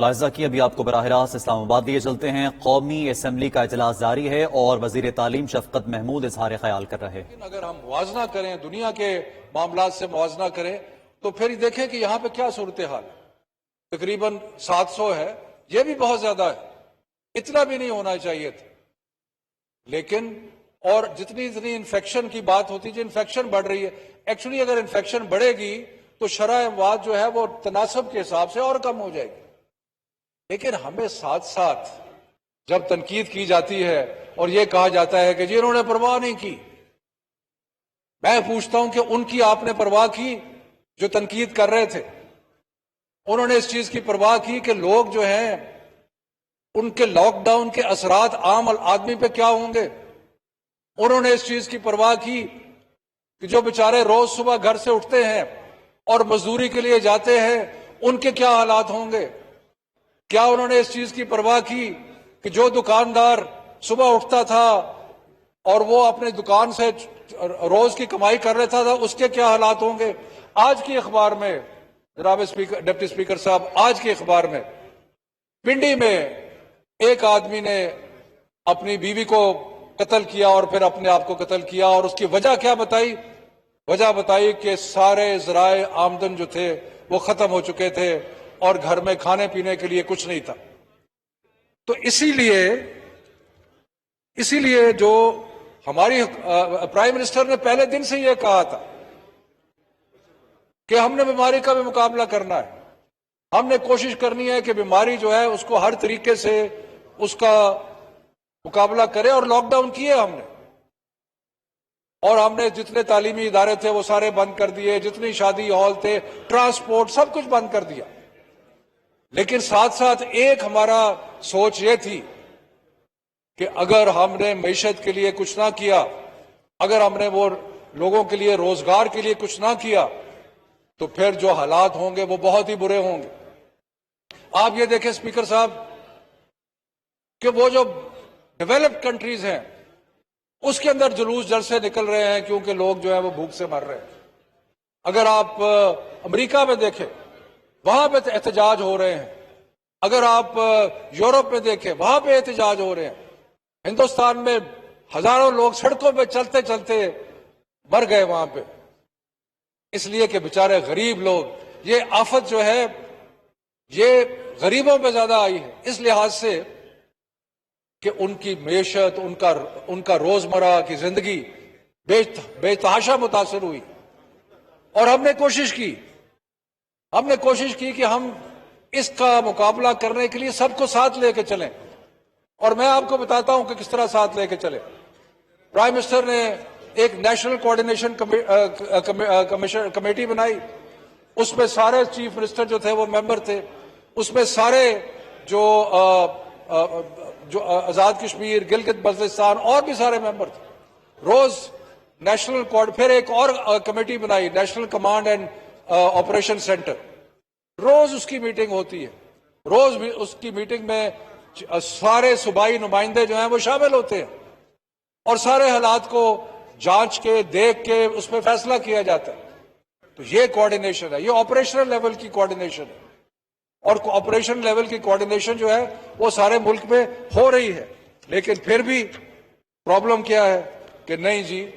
ملاحظہ کی ابھی آپ کو براہ راست اسلام آباد لیے چلتے ہیں۔ قومی اسمبلی کا اجلاس جاری ہے اور وزیر تعلیم شفقت محمود اظہار خیال کر رہے ہیں۔ لیکن اگر ہم موازنہ کریں، دنیا کے معاملات سے موازنہ کریں تو پھر دیکھیں کہ یہاں پہ کیا صورتحال ہے۔ تقریباً 700 ہے، یہ بھی بہت زیادہ ہے، اتنا بھی نہیں ہونا چاہیے تھا۔ لیکن اور جتنی انفیکشن کی بات ہوتی ہے، انفیکشن بڑھ رہی ہے، ایکچولی اگر انفیکشن بڑھے گی تو شرح اموات جو ہے وہ تناسب کے حساب سے اور کم ہو جائے گی۔ لیکن ہمیں ساتھ ساتھ جب تنقید کی جاتی ہے اور یہ کہا جاتا ہے کہ جی انہوں نے پرواہ نہیں کی، میں پوچھتا ہوں کہ ان کی آپ نے پرواہ کی جو تنقید کر رہے تھے؟ انہوں نے اس چیز کی پرواہ کی کہ لوگ جو ہیں ان کے لاک ڈاؤن کے اثرات عام آدمی پہ کیا ہوں گے؟ انہوں نے اس چیز کی پرواہ کی کہ جو بیچارے روز صبح گھر سے اٹھتے ہیں اور مزدوری کے لیے جاتے ہیں ان کے کیا حالات ہوں گے؟ کیا انہوں نے اس چیز کی پرواہ کی کہ جو دکاندار صبح اٹھتا تھا اور وہ اپنے دکان سے روز کی کمائی کر رہا تھا اس کے کیا حالات ہوں گے؟ آج کی اخبار میں جناب ڈپٹی اسپیکر صاحب، آج کی اخبار میں پنڈی میں ایک آدمی نے اپنی بیوی کو قتل کیا اور پھر اپنے آپ کو قتل کیا، اور اس کی وجہ کیا بتائی؟ وجہ بتائی کہ سارے ذرائع آمدن جو تھے وہ ختم ہو چکے تھے اور گھر میں کھانے پینے کے لیے کچھ نہیں تھا۔ تو اسی لیے جو ہماری پرائم منسٹر نے پہلے دن سے یہ کہا تھا کہ ہم نے بیماری کا بھی مقابلہ کرنا ہے، ہم نے کوشش کرنی ہے کہ بیماری جو ہے اس کو ہر طریقے سے اس کا مقابلہ کرے، اور لاک ڈاؤن کیے ہم نے، اور ہم نے جتنے تعلیمی ادارے تھے وہ سارے بند کر دیے، جتنی شادی ہال تھے، ٹرانسپورٹ، سب کچھ بند کر دیا۔ لیکن ساتھ ساتھ ایک ہمارا سوچ یہ تھی کہ اگر ہم نے معیشت کے لیے کچھ نہ کیا، اگر ہم نے وہ لوگوں کے لیے روزگار کے لیے کچھ نہ کیا تو پھر جو حالات ہوں گے وہ بہت ہی برے ہوں گے۔ آپ یہ دیکھیں اسپیکر صاحب کہ وہ جو ڈیولپڈ کنٹریز ہیں اس کے اندر جلوس جلسے نکل رہے ہیں کیونکہ لوگ جو ہیں وہ بھوک سے مر رہے ہیں۔ اگر آپ امریکہ میں دیکھیں وہاں پہ احتجاج ہو رہے ہیں، اگر آپ یورپ میں دیکھیں وہاں پہ احتجاج ہو رہے ہیں۔ ہندوستان میں ہزاروں لوگ سڑکوں پہ چلتے چلتے مر گئے وہاں پہ، اس لیے کہ بیچارے غریب لوگ، یہ آفت جو ہے یہ غریبوں پہ زیادہ آئی ہے، اس لحاظ سے کہ ان کی معیشت، ان کا روزمرہ کی زندگی بے تحاشا متاثر ہوئی۔ اور ہم نے کوشش کی کہ ہم اس کا مقابلہ کرنے کے لیے سب کو ساتھ لے کے چلیں، اور میں آپ کو بتاتا ہوں کہ کس طرح ساتھ لے کے چلیں۔ پرائم منسٹر نے ایک نیشنل کوارڈینیشن کمیٹی بنائی، اس میں سارے چیف منسٹر جو تھے وہ ممبر تھے، اس میں سارے جو آزاد کشمیر، گلگت بلتستان اور بھی سارے ممبر تھے۔ روز نیشنل پھر ایک اور کمیٹی بنائی، national command and operation centre, روز اس کی میٹنگ ہوتی ہے، روز بھی اس کی میٹنگ میں سارے صوبائی نمائندے جو ہیں وہ شامل ہوتے ہیں اور سارے حالات کو جانچ کے دیکھ کے اس پہ فیصلہ کیا جاتا ہے۔ تو یہ کوارڈینیشن ہے، یہ آپریشنل لیول کی کوارڈینیشن ہے، اور آپریشن لیول کی کوارڈینیشن جو ہے وہ سارے ملک میں ہو رہی ہے۔ لیکن پھر بھی پرابلم کیا ہے کہ نہیں جی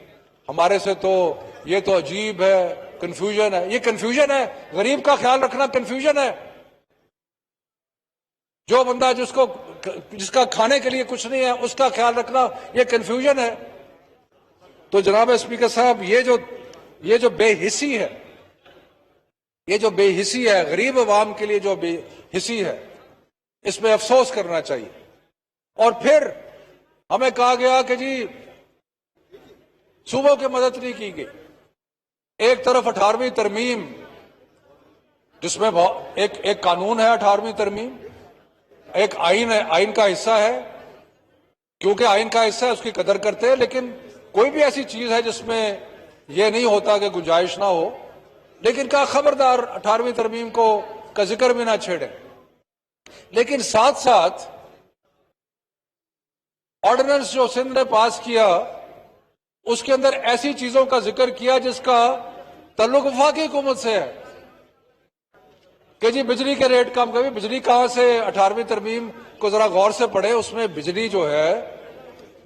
ہمارے سے تو یہ تو عجیب ہے، کنفیوژن ہے۔ یہ کنفیوژن ہے، غریب کا خیال رکھنا کنفیوژن ہے؟ جو بندہ جس کا کھانے کے لیے کچھ نہیں ہے اس کا خیال رکھنا یہ کنفیوژن ہے؟ تو جناب اسپیکر صاحب یہ جو بے حسی ہے، یہ جو بے حسی ہے، غریب عوام کے لیے جو بے حسی ہے، اس میں افسوس کرنا چاہیے۔ اور پھر ہمیں کہا گیا کہ جی صوبوں کی مدد نہیں کی گئی۔ ایک طرف 18ویں ترمیم، جس میں ایک قانون ہے 18ویں ترمیم، ایک آئین ہے، آئین کا حصہ ہے، کیونکہ آئین کا حصہ ہے اس کی قدر کرتے ہیں، لیکن کوئی بھی ایسی چیز ہے جس میں یہ نہیں ہوتا کہ گنجائش نہ ہو، لیکن کہا خبردار 18ویں ترمیم کا ذکر بھی نہ چھیڑے۔ لیکن ساتھ ساتھ آرڈیننس جو سندھ نے پاس کیا اس کے اندر ایسی چیزوں کا ذکر کیا جس کا تعلق وفاقی حکومت سے ہے۔ کہ جی بجلی کے ریٹ کم کریں. بجلی کہاں سے؟ 18ویں ترمیم کو ذرا غور سے پڑھے, اس میں بجلی جو ہے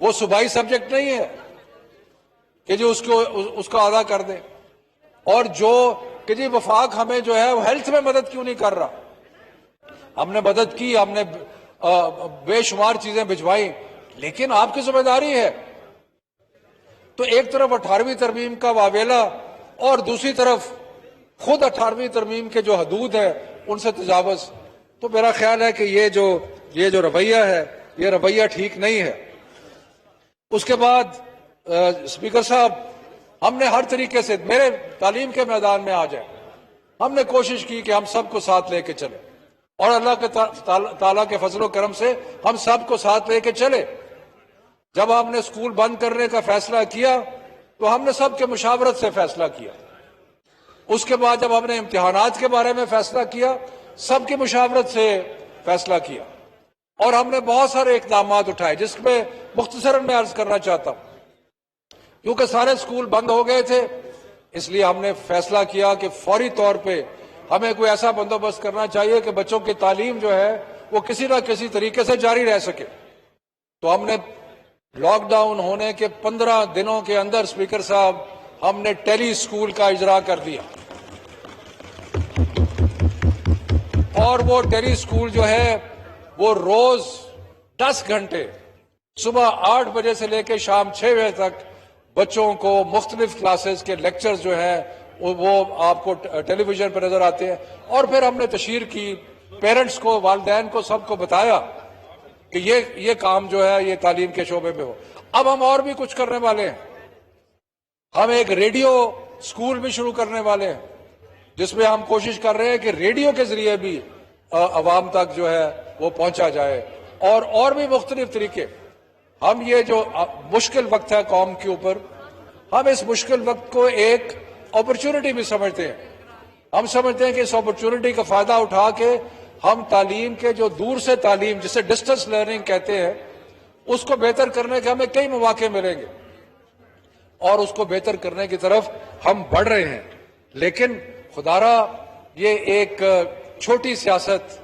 وہ صوبائی سبجیکٹ نہیں ہے کہ جی اس کو ادا کر دیں. اور جو کہ جی وفاق ہمیں جو ہے وہ ہیلتھ میں مدد کیوں نہیں کر رہا؟ ہم نے مدد کی, ہم نے بے شمار چیزیں بھجوائی, لیکن آپ کی ذمہ داری ہے. تو ایک طرف 18ویں ترمیم کا واویلا اور دوسری طرف خود 18ویں ترمیم کے جو حدود ہیں ان سے تجاوز. تو میرا خیال ہے کہ یہ جو رویہ ہے یہ رویہ ٹھیک نہیں ہے. اس کے بعد اسپیکر صاحب, ہم نے ہر طریقے سے میرے تعلیم کے میدان میں آ جائے, ہم نے کوشش کی کہ ہم سب کو ساتھ لے کے چلیں, اور اللہ کے تعالیٰ کے فضل و کرم سے ہم سب کو ساتھ لے کے چلے. جب ہم نے اسکول بند کرنے کا فیصلہ کیا تو ہم نے سب کے مشاورت سے فیصلہ کیا. اس کے بعد جب ہم نے امتحانات کے بارے میں فیصلہ کیا, سب کی مشاورت سے فیصلہ کیا, اور ہم نے بہت سارے اقدامات اٹھائے جس میں مختصراً میں عرض کرنا چاہتا ہوں. کیونکہ سارے اسکول بند ہو گئے تھے, اس لیے ہم نے فیصلہ کیا کہ فوری طور پہ ہمیں کوئی ایسا بندوبست کرنا چاہیے کہ بچوں کی تعلیم جو ہے وہ کسی نہ کسی طریقے سے جاری رہ سکے. تو ہم نے لاک ڈاؤن ہونے کے 15 دنوں کے اندر اسپیکر صاحب ہم نے ٹیلی اسکول کا اجرا کر دیا, اور وہ ٹیلی اسکول جو ہے وہ روز 10 گھنٹے صبح 8 بجے سے لے کے شام 6 بجے تک بچوں کو مختلف کلاسز کے لیکچرز جو ہیں وہ آپ کو ٹیلی ویژن پر نظر آتے ہیں. اور پھر ہم نے تشہیر کی, پیرنٹس کو, والدین کو, سب کو بتایا کہ یہ کام جو ہے یہ تعلیم کے شعبے میں ہو. اب ہم اور بھی کچھ کرنے والے ہیں. ہم ایک ریڈیو اسکول بھی شروع کرنے والے ہیں جس میں ہم کوشش کر رہے ہیں کہ ریڈیو کے ذریعے بھی عوام تک جو ہے وہ پہنچا جائے, اور بھی مختلف طریقے. ہم یہ جو مشکل وقت ہے قوم کے اوپر, ہم اس مشکل وقت کو ایک اپرچونٹی بھی سمجھتے ہیں. ہم سمجھتے ہیں کہ اس اپرچونٹی کا فائدہ اٹھا کے ہم تعلیم کے جو دور سے تعلیم جسے ڈسٹنس لرننگ کہتے ہیں اس کو بہتر کرنے کے ہمیں کئی مواقع ملیں گے, اور اس کو بہتر کرنے کی طرف ہم بڑھ رہے ہیں. لیکن خدارا یہ ایک چھوٹی سیاست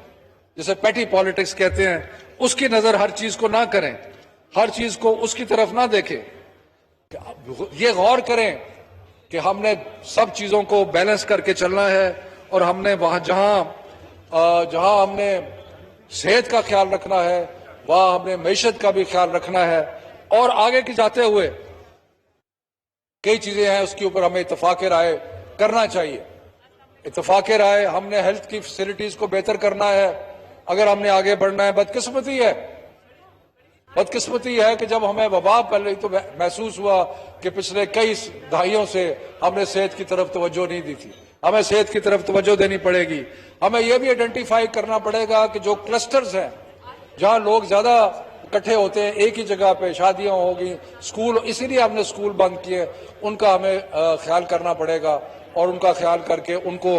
جسے پیٹی پالیٹکس کہتے ہیں اس کی نظر ہر چیز کو نہ کریں, ہر چیز کو اس کی طرف نہ دیکھیں. یہ غور کریں کہ ہم نے سب چیزوں کو بیلنس کر کے چلنا ہے, اور ہم نے وہاں جہاں ہم نے صحت کا خیال رکھنا ہے وہاں ہم نے معیشت کا بھی خیال رکھنا ہے. اور آگے کی جاتے ہوئے کئی چیزیں ہیں اس کے اوپر ہمیں اتفاق رائے کرنا چاہیے. اتفاق رائے, ہم نے ہیلتھ کی فیسلٹیز کو بہتر کرنا ہے اگر ہم نے آگے بڑھنا ہے. بدقسمتی ہے کہ جب ہمیں وبا پہلے تو محسوس ہوا کہ پچھلے کئی دہائیوں سے ہم نے صحت کی طرف توجہ نہیں دی تھی. ہمیں صحت کی طرف توجہ دینی پڑے گی. ہمیں یہ بھی آئیڈینٹیفائی کرنا پڑے گا کہ جو کلسٹرز ہیں جہاں لوگ زیادہ اکٹھے ہوتے ہیں ایک ہی جگہ پہ, شادیاں ہوگی, اسکول, اسی لیے ہم نے اسکول بند کیے, ان کا ہمیں خیال کرنا پڑے گا, اور ان کا خیال کر کے ان کو,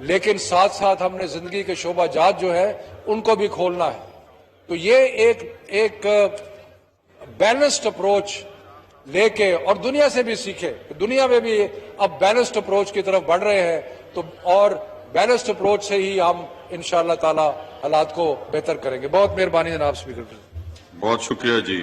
لیکن ساتھ ساتھ ہم نے زندگی کے شعبہ جات جو ہے ان کو بھی کھولنا ہے. تو یہ ایک بیلنسڈ اپروچ لے کے, اور دنیا سے بھی سیکھے, دنیا میں بھی اب بیلنسڈ اپروچ کی طرف بڑھ رہے ہیں, تو اور بیلنسڈ اپروچ سے ہی ہم انشاءاللہ تعالی حالات کو بہتر کریں گے. بہت مہربانی جناب اسپیکر. بہت شکریہ جی.